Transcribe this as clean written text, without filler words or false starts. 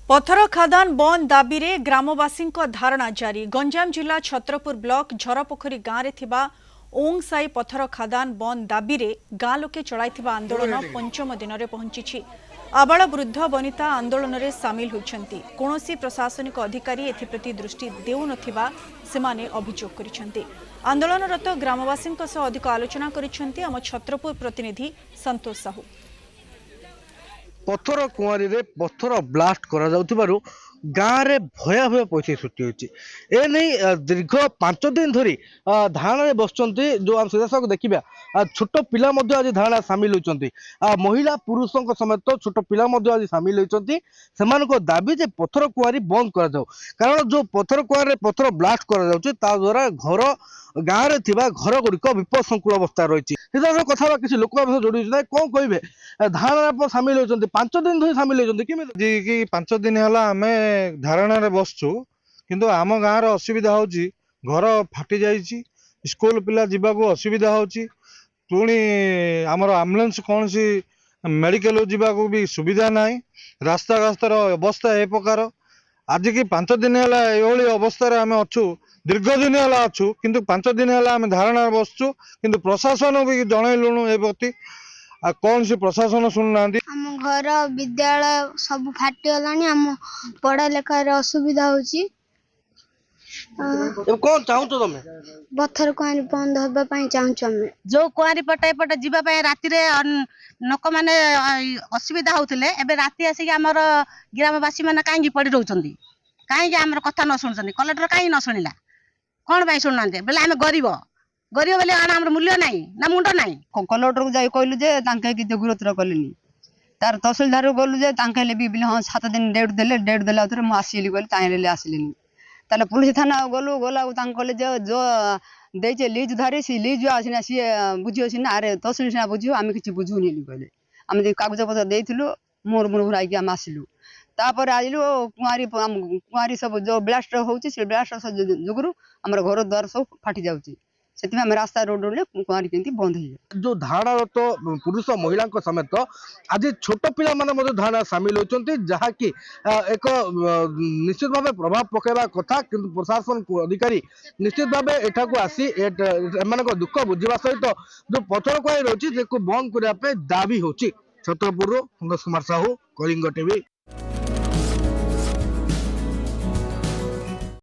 पथर खादान बंद दाबी रे ग्रामवासी धारणा जारी। गंजाम जिला छत्रपुर ब्लॉक झरपोखरी गांव में ओंग साई पथर खादान बंद दाबी रे गाँ लोके चलाइथिबा आंदोलन पंचम दिन में पहुंची। आबाल वृद्ध वनिता आंदोलन में सामिल होती। कौनसी प्रशासनिक अधिकारी एप्रति दृष्टि देउनथिबा सेमाने अभियोग करिसेंती। आंदोलनरत ग्रामवासी अधिक आलोचना करिसेंती आम छत्रपुर प्रतिनिधि संतोष साहू। पथर कुआरी रे पथर ब्लास्ट करा जाउथिबारु गाँव में भयावह परिस्थिति सृष्टि होती। दीर्घ 5 दिन धरी धारणा बसचंती। जो आम सीधासख देखा छोट पिला आज धारणा सामिल होती। महिला पुरुषों समेत छोट पिला आज सामिल होती। दाबी जे पथर कुआरी बंद करा जाऊ, कारण जो पथर कुआरी पथर ब्लास्ट करा जाउछि ता द्वारा घर गाँव में थिबा घर गुड़िक विपदसंकुल अवस्था रही। कथा किसी लोक जोड़ी कौन कहे धारणा सामिल होती। 5 दिन धरी सामिल होती कि 5 दिन है आम धारणा बसचु, किंतु आम गाँव असुविधा होची, घर फाटी जाइए, स्कूल पिला जीवाको असुविधा होची, पुणी आमर आम्बुलेंस कौन सी मेडिकल जीवाको भी सुविधा नहीं। रास्ता रास्तार अवस्था ए प्रकार आज की 5 दिन है ये अवस्था आम अच्छु। दीर्घ दिन है अच्छु, किंतु 5 दिन है आम धारणा बसचु, किंतु प्रशासन भी जनइलुणु ए प्रति कौन सी प्रशासन शुणुना। आम घर विद्यालय सब फाटीगलानी, आम पढ़ा लेखार असुविधा होची। कौन चाहू तुम पत्थर कुआरी बंद होगा चाहूँ। जो कुआरी पटे पटे जीवाई राति लोक मैंने असुविधा होते एवं राति आसिक आमर ग्रामवासी मैंने कहीं पड़ रोच कहीं आम कथा न शुणुं। कलेक्टर कहीं न शुणिला कौन शुणुना बोले आम गरीब गरीब बोले आम मूल्य ना ना मुंड ना। कलेक्टर को जाई कहलु जे किसी गुरुतर कलेनि तार तहसिलदार गलु जे भी हाँ 7 दिन डेट देले मुझे आसली कहली आसलिनी। ताले पुलिस थाना गलु गला कहले जो देचे लीज धारी सी लीज आसना सी बुझे सीना। अरे तहसिल सीना बुझ आम कि बुझुनी कहले आम कागज पत्र देलु मोर मुड़ घुराई आम आसलु। तापर आइलु कुआरी सब जो ब्लास्ट होची से ब्लास्ट जुगुरु हमर घर द्वार सब फाटी जाउची। सेति में रास्ता रोड कुआरी केंती बंद हो। जो धारणा तो पुरुष महिला समेत आज छोट पिला माने धारणा सामिल होती, जहाँकि एक निश्चित भाव प्रभाव पकेबा कथा, किंतु प्रशासन अधिकारी निश्चित भाव एठाकू आसी दुख बुझा सहित जो पथर कुआरी रही बंद करने दाबी होची। छत्रपुर संतोष कुमार साहू, कलिंग टीवी।